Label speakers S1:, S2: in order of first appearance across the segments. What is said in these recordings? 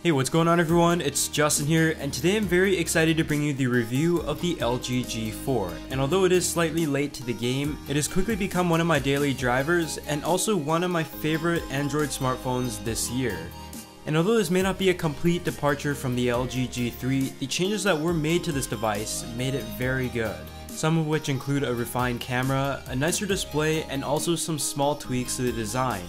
S1: Hey, what's going on everyone? It's Justin here, and today I'm very excited to bring you the review of the LG G4. And although it is slightly late to the game, it has quickly become one of my daily drivers and also one of my favorite Android smartphones this year. And although this may not be a complete departure from the LG G3, the changes that were made to this device made it very good. Some of which include a refined camera, a nicer display, and also some small tweaks to the design.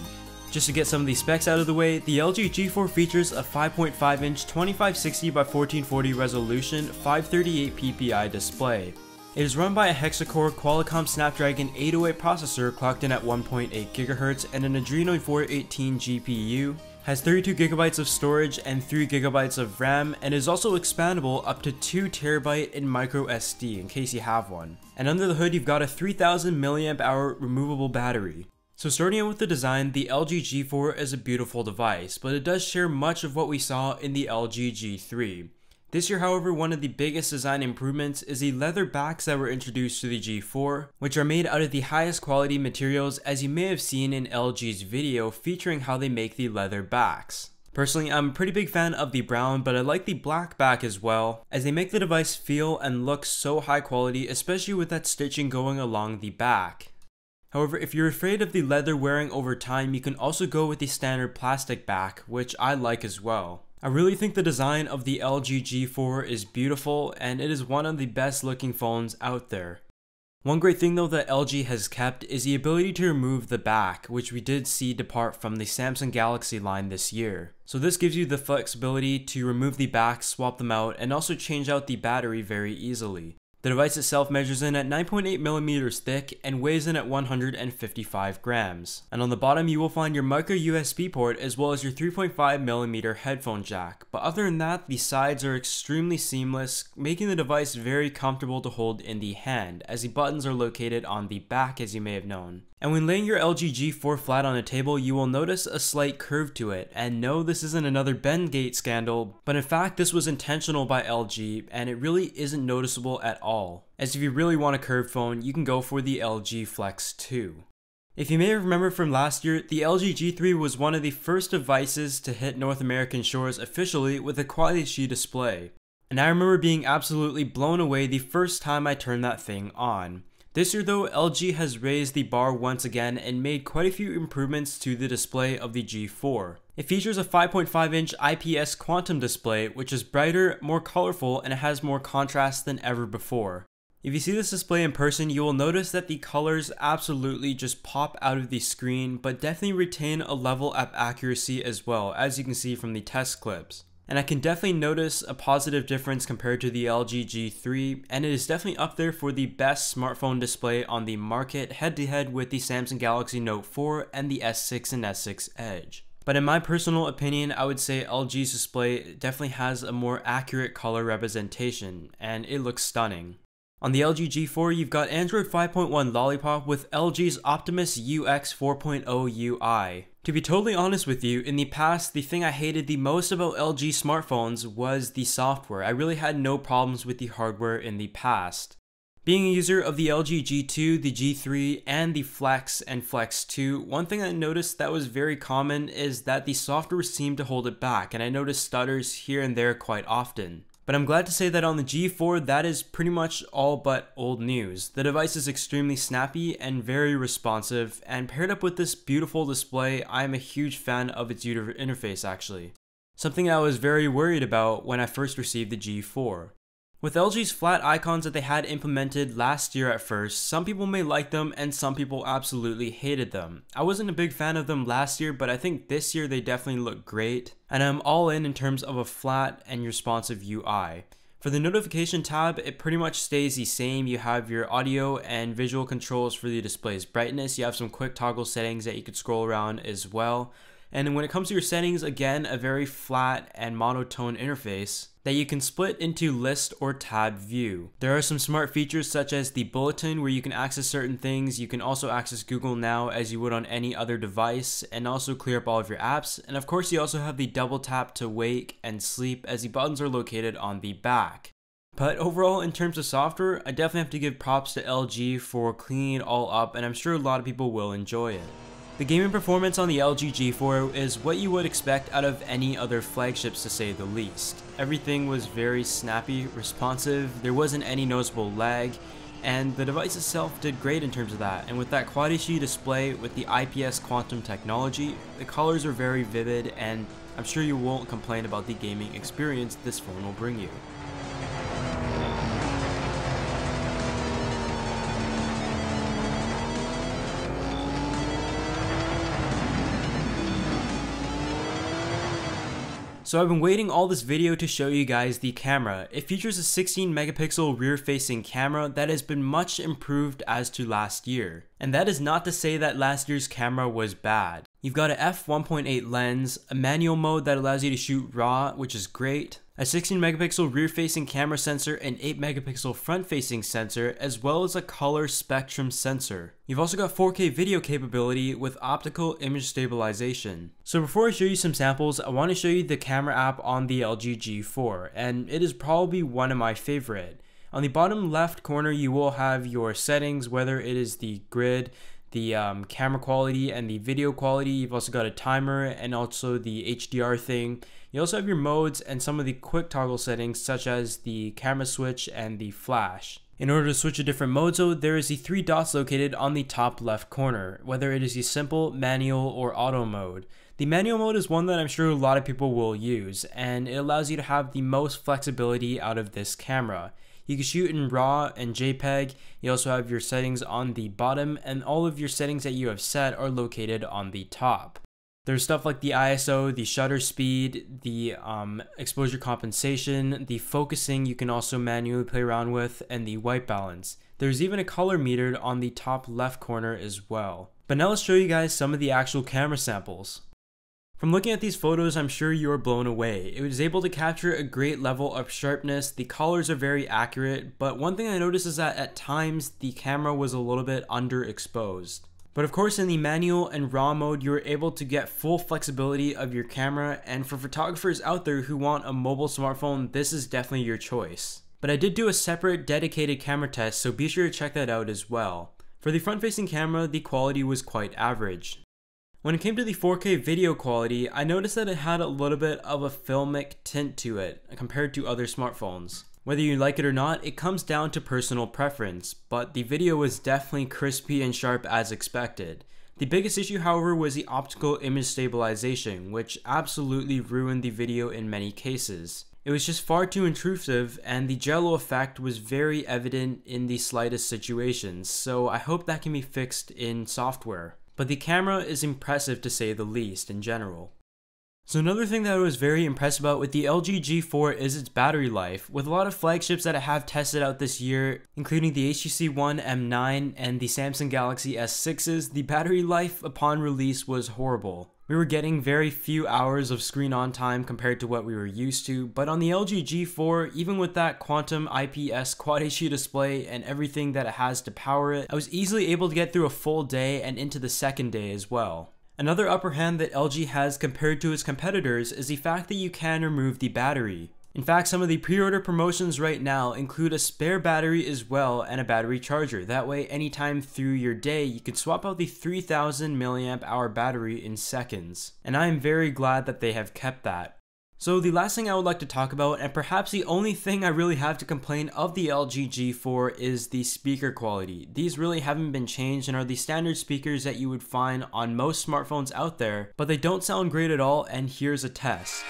S1: Just to get some of these specs out of the way, the LG G4 features a 5.5-inch 2560 by 1440 resolution 538 ppi display. It is run by a hexa-core Qualcomm Snapdragon 808 processor clocked in at 1.8 GHz and an Adreno 418 GPU, has 32GB of storage and 3GB of RAM, and is also expandable up to 2TB in microSD in case you have one. And under the hood you've got a 3000 mAh removable battery. So starting out with the design, the LG G4 is a beautiful device, but it does share much of what we saw in the LG G3. This year, however, one of the biggest design improvements is the leather backs that were introduced to the G4, which are made out of the highest quality materials, as you may have seen in LG's video featuring how they make the leather backs. Personally, I'm a pretty big fan of the brown, but I like the black back as well, as they make the device feel and look so high quality, especially with that stitching going along the back. However, if you're afraid of the leather wearing over time, you can also go with the standard plastic back, which I like as well. I really think the design of the LG G4 is beautiful, and it is one of the best looking phones out there. One great thing though that LG has kept is the ability to remove the back, which we did see depart from the Samsung Galaxy line this year. So this gives you the flexibility to remove the back, swap them out, and also change out the battery very easily. The device itself measures in at 9.8mm thick and weighs in at 155 grams. And on the bottom you will find your micro USB port as well as your 3.5mm headphone jack. But other than that, the sides are extremely seamless, making the device very comfortable to hold in the hand, as the buttons are located on the back, as you may have known. And when laying your LG G4 flat on a table, you will notice a slight curve to it. And no, this isn't another Bendgate scandal, but in fact this was intentional by LG, and it really isn't noticeable at all. As if you really want a curved phone, you can go for the LG Flex 2. If you may remember from last year, the LG G3 was one of the first devices to hit North American shores officially with a Quad HD display. And I remember being absolutely blown away the first time I turned that thing on. This year though, LG has raised the bar once again and made quite a few improvements to the display of the G4. It features a 5.5-inch IPS quantum display, which is brighter, more colorful, and it has more contrast than ever before. If you see this display in person, you will notice that the colors absolutely just pop out of the screen, but definitely retain a level of accuracy as well, as you can see from the test clips. And I can definitely notice a positive difference compared to the LG G3, and it is definitely up there for the best smartphone display on the market, head to head with the Samsung Galaxy Note 4 and the S6 and S6 Edge. But in my personal opinion, I would say LG's display definitely has a more accurate color representation, and it looks stunning. On the LG G4, you've got Android 5.1 Lollipop with LG's Optimus UX 4.0 UI. To be totally honest with you, in the past, the thing I hated the most about LG smartphones was the software. I really had no problems with the hardware in the past. Being a user of the LG G2, the G3, and the Flex and Flex 2, one thing I noticed that was very common is that the software seemed to hold it back, and I noticed stutters here and there quite often. But I'm glad to say that on the G4, that is pretty much all but old news. The device is extremely snappy and very responsive, and paired up with this beautiful display, I am a huge fan of its user interface actually. Something I was very worried about when I first received the G4. With LG's flat icons that they had implemented last year at first, some people may like them and some people absolutely hated them. I wasn't a big fan of them last year, but I think this year they definitely look great, and I'm all in terms of a flat and responsive UI. For the notification tab, it pretty much stays the same. You have your audio and visual controls for the display's brightness. You have some quick toggle settings that you could scroll around as well. And when it comes to your settings, again, a very flat and monotone interface that you can split into list or tab view. There are some smart features such as the bulletin where you can access certain things. You can also access Google Now as you would on any other device, and also clear up all of your apps. And of course you also have the double tap to wake and sleep, as the buttons are located on the back. But overall, in terms of software, I definitely have to give props to LG for cleaning it all up, and I'm sure a lot of people will enjoy it. The gaming performance on the LG G4 is what you would expect out of any other flagships to say the least. Everything was very snappy, responsive, there wasn't any noticeable lag, and the device itself did great in terms of that. And with that Quad HD display with the IPS quantum technology, the colors are very vivid, and I'm sure you won't complain about the gaming experience this phone will bring you. So I've been waiting all this video to show you guys the camera. It features a 16 megapixel rear facing camera that has been much improved as to last year. And that is not to say that last year's camera was bad. You've got a f1.8 lens, a manual mode that allows you to shoot RAW, which is great, a 16 megapixel rear facing camera sensor and 8 megapixel front facing sensor, as well as a color spectrum sensor. You've also got 4K video capability with optical image stabilization. So before I show you some samples, I want to show you the camera app on the LG G4, and it is probably one of my favorite. On the bottom left corner, you will have your settings, whether it is the grid, the camera quality, and the video quality. You've also got a timer and also the HDR thing. You also have your modes and some of the quick toggle settings, such as the camera switch and the flash. In order to switch to different modes though, there is the 3 dots located on the top left corner, whether it is the simple, manual, or auto mode. The manual mode is one that I'm sure a lot of people will use, and it allows you to have the most flexibility out of this camera. You can shoot in RAW and JPEG. You also have your settings on the bottom, and all of your settings that you have set are located on the top. There's stuff like the ISO, the shutter speed, the exposure compensation, the focusing you can also manually play around with, and the white balance. There's even a color meter on the top left corner as well. But now let's show you guys some of the actual camera samples. From looking at these photos, I'm sure you're blown away. It was able to capture a great level of sharpness. The colors are very accurate, but one thing I noticed is that at times the camera was a little bit underexposed. But of course, in the manual and RAW mode, you were able to get full flexibility of your camera, and for photographers out there who want a mobile smartphone, this is definitely your choice. But I did do a separate dedicated camera test, so be sure to check that out as well. For the front-facing camera, the quality was quite average. When it came to the 4K video quality, I noticed that it had a little bit of a filmic tint to it compared to other smartphones. Whether you like it or not, it comes down to personal preference, but the video was definitely crispy and sharp as expected. The biggest issue, however, was the optical image stabilization, which absolutely ruined the video in many cases. It was just far too intrusive, and the jello effect was very evident in the slightest situations, so I hope that can be fixed in software. But the camera is impressive to say the least in general. So another thing that I was very impressed about with the LG G4 is its battery life. With a lot of flagships that I have tested out this year, including the HTC One M9 and the Samsung Galaxy S6s, the battery life upon release was horrible. We were getting very few hours of screen on time compared to what we were used to, but on the LG G4, even with that quantum IPS Quad HD display and everything that it has to power it, I was easily able to get through a full day and into the second day as well. Another upper hand that LG has compared to its competitors is the fact that you can remove the battery. In fact, some of the pre-order promotions right now include a spare battery as well and a battery charger. That way, anytime through your day, you can swap out the 3000 mAh battery in seconds. And I am very glad that they have kept that. So the last thing I would like to talk about, and perhaps the only thing I really have to complain of the LG G4, is the speaker quality. These really haven't been changed and are the standard speakers that you would find on most smartphones out there, but they don't sound great at all, and here's a test.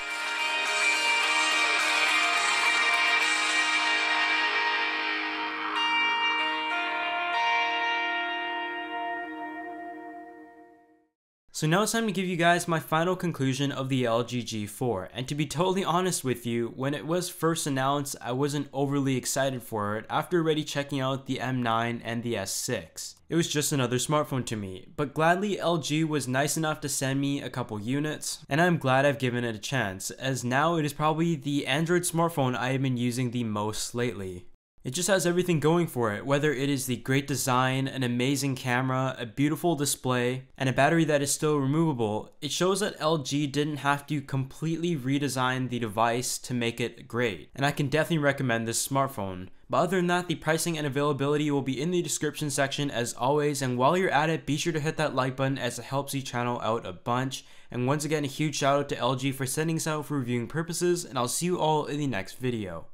S1: So now it's time to give you guys my final conclusion of the LG G4, and to be totally honest with you, when it was first announced, I wasn't overly excited for it after already checking out the M9 and the S6. It was just another smartphone to me, but gladly LG was nice enough to send me a couple units, and I'm glad I've given it a chance, as now it is probably the Android smartphone I have been using the most lately. It just has everything going for it, whether it is the great design, an amazing camera, a beautiful display, and a battery that is still removable. It shows that LG didn't have to completely redesign the device to make it great, and I can definitely recommend this smartphone. But other than that, the pricing and availability will be in the description section as always, and while you're at it, be sure to hit that like button as it helps the channel out a bunch. And once again, a huge shout out to LG for sending this out for reviewing purposes, and I'll see you all in the next video.